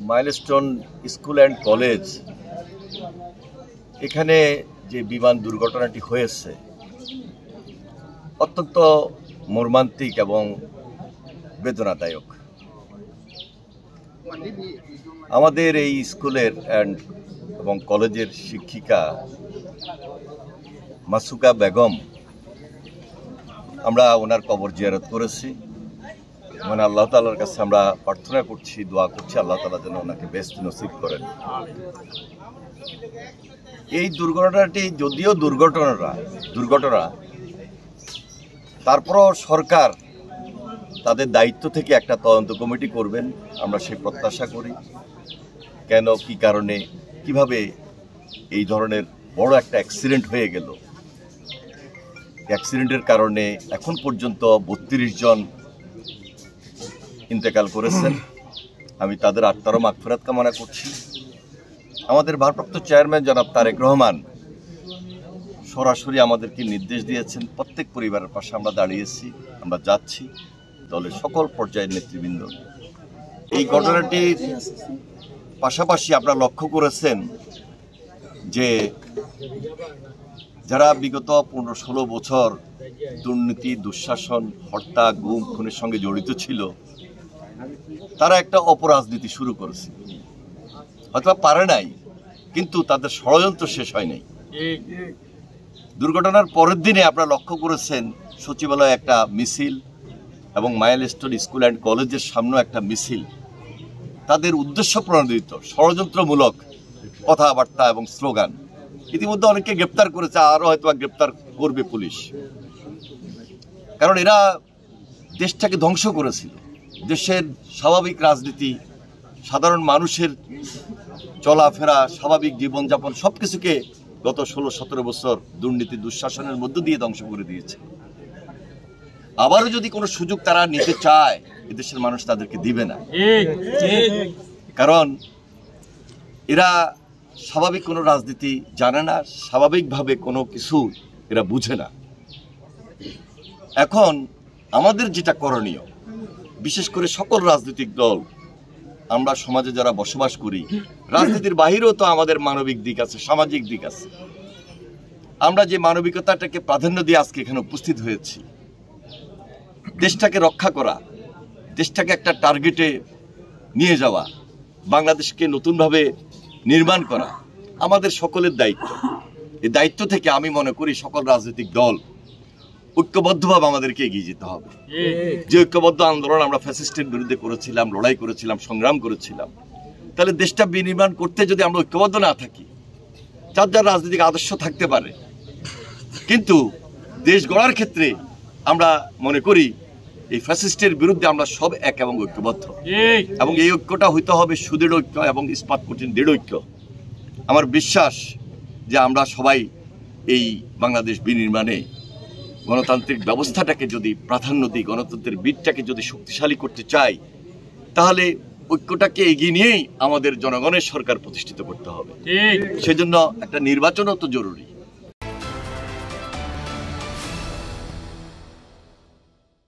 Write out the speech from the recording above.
Milestone school and college এখানে যে বিমান দুর্ঘটনাটি হয়েছে অত্যন্ত মর্মান্তিক এবং বেদনাদায়ক। আমাদের এই স্কুলের এবং কলেজের শিক্ষিকা মাসুকা বেগম, আমরা ওনার কবর জিয়ারত করেছি। মানে আল্লাহ তাআলার কাছে আমরা প্রার্থনা করছি, দোয়া করছি আল্লাহ তাআলা যেন ওনাকে বেহেশত নসিব করেন। এই দুর্ঘটনাটি যদিও দুর্ঘটনা তারপরও সরকার তাদের দায়িত্ব থেকে একটা তদন্ত কমিটি করবেন, আমরা সেই প্রত্যাশা করি। কেন, কি কারণে, কিভাবে এই ধরনের বড় একটা অ্যাক্সিডেন্ট হয়ে গেল, অ্যাক্সিডেন্টের কারণে এখন পর্যন্ত 32 জন ইন্তেকাল করেছেন। আমি তাদের আত্মার মাগফিরাত কামনা করছি। আমাদের ভারপ্রাপ্ত চেয়ারম্যান জনাব তারেক রহমান সরাসরি আমাদেরকে নির্দেশ দিয়েছেন, প্রত্যেক পরিবারের পাশে আমরা দাঁড়িয়েছি, আমরা যাচ্ছি দলের সকল পর্যায়ের নেতৃবৃন্দ। এই ঘটনাটির পাশাপাশি আপনারা লক্ষ্য করেছেন যে যারা বিগত 15-16 বছর দুর্নীতি, দুঃশাসন, হত্যা, গুম, খুনের সঙ্গে জড়িত ছিল, তারা একটা অপরাজনীতি শুরু করেছে। হয়তো পারে নাই, কিন্তু তাদের ষড়যন্ত্র শেষ হয় নাই। দুর্ঘটনার পরের দিনে আপনারা লক্ষ্য করেছেন সচিবালয়ে একটা মিছিল এবং মাইলস্টোন স্কুল অ্যান্ড কলেজের সামনে একটা মিছিল। তাদের উদ্দেশ্য প্রণোদিত ষড়যন্ত্রমূলক কথাবার্তা এবং স্লোগান। ইতিমধ্যে অনেকে গ্রেপ্তার করেছে, আরও হয়তো গ্রেপ্তার করবে পুলিশ। কারণ এরা দেশটাকে ধ্বংস করেছিল। দেশের স্বাভাবিক রাজনীতি, সাধারণ মানুষের চলাফেরা, স্বাভাবিক জীবনযাপন সবকিছুকে গত 16-17 বছর দুর্নীতি, দুঃশাসনের মধ্য দিয়ে ধ্বংস করে দিয়েছে। আবারও যদি কোনো সুযোগ তারা নিতে চায়, এদেশের মানুষ তাদেরকে দিবে না। কারণ এরা স্বাভাবিক কোনো রাজনীতি জানে না, স্বাভাবিকভাবে কোনো কিছু এরা বুঝে না। এখন আমাদের যেটা করণীয়, বিশেষ করে সকল রাজনৈতিক দল, আমরা সমাজে যারা বসবাস করি, রাজনীতির বাহিরেও তো আমাদের মানবিক দিক আছে, সামাজিক দিক আছে। আমরা যে মানবিকতাটাকে প্রাধান্য দিয়ে আজকে এখানে উপস্থিত হয়েছি, দেশটাকে রক্ষা করা, দেশটাকে একটা টার্গেটে নিয়ে যাওয়া, বাংলাদেশকে নতুনভাবে নির্মাণ করা আমাদের সকলের দায়িত্ব। এই দায়িত্ব থেকে আমি মনে করি সকল রাজনৈতিক দল ঐক্যবদ্ধভাবে আমাদেরকে এগিয়ে যেতে হবে। যে ঐক্যবদ্ধ আন্দোলন আমরা ফ্যাসিস্টের বিরুদ্ধে করেছিলাম, লড়াই করেছিলাম, সংগ্রাম করেছিলাম, তাহলে দেশটা বিনির্মাণ করতে যদি আমরা ঐক্যবদ্ধ না থাকি, যার যার রাজনৈতিক আদর্শ থাকতে পারে, কিন্তু দেশ গড়ার ক্ষেত্রে আমরা মনে করি এই ফ্যাসিস্টের বিরুদ্ধে আমরা সব এক এবং ঐক্যবদ্ধ, এবং এই ঐক্যটা হইতে হবে সুদৃঢ় ঐক্য এবং ইস্পাত কঠিন দৃঢ় ঐক্য। আমার বিশ্বাস যে আমরা সবাই এই বাংলাদেশ বিনির্মাণে গণতান্ত্রিক ব্যবস্থাটাকে যদি প্রাধান্য দিই, গণতন্ত্রের বীজটাকে যদি শক্তিশালী করতে চাই, তাহলে ঐক্যটাকে এগিয়ে নিয়েই আমাদের জনগণের সরকার প্রতিষ্ঠিত করতে হবে। সেজন্য একটা নির্বাচনও তো জরুরি।